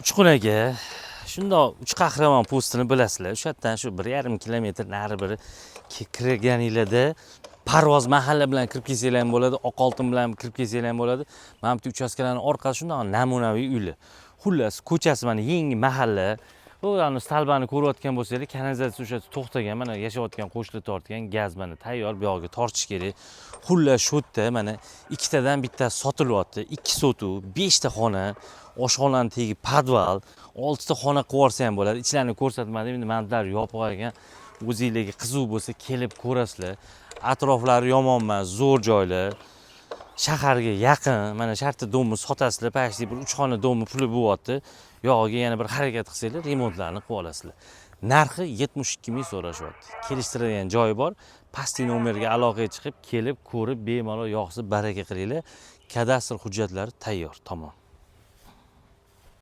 Uchqunaga shundoq uch qahramon postini bilasizlar. O'sha yerdan shu 1,5 kilometr nari biri kirganinglarda Parvoz mahalla bilan kirib kelsanglar ham bo'ladi, Oqoltin bilan kirib kelsanglar ham bo'ladi. Mana bu uchastkalarning orqasi shundoq namunaviy uylar. Xullas, ko'chasi mana yangi mahalla. Bu stalbani ko'rayotgan bo'lsangiz, kanalizatsiya o'sha to'xtagan, mana yashayotgan qo'shni tortgan gaz mana tayyor, bu yoqqa tortish kerak. Xullas, shu yerda mana ikkitadan bittasi sotilyapti. 2 sotuv, 5 ta xona, oshxonaning tegi podval, 6 ta xona qilib olsa ham bo'ladi. Ichlarini ko'rsatmadim, endi mandalar yopib qo'ygan. O'zingizlarga qiziq bo'lsa, kelib ko'rasizlar. Atroflari yomon emas, zo'r joylar. Shaharga yaqin, mana shartta domni sotasizlar, pashti bir 3 xona domni puli bo'lyapti. Yog'iga yana bir harakat qilsanglar, remontlarni qilib olasizlar. Narxi 72 ming so'rashyapti. Kelishtiradigan joyi bor. Pastki nomerga aloqaga chiqib, kelib, ko'rib, bemalol yoqsa baraka qilinglar. Kadastr hujjatlari tayyor, tamom.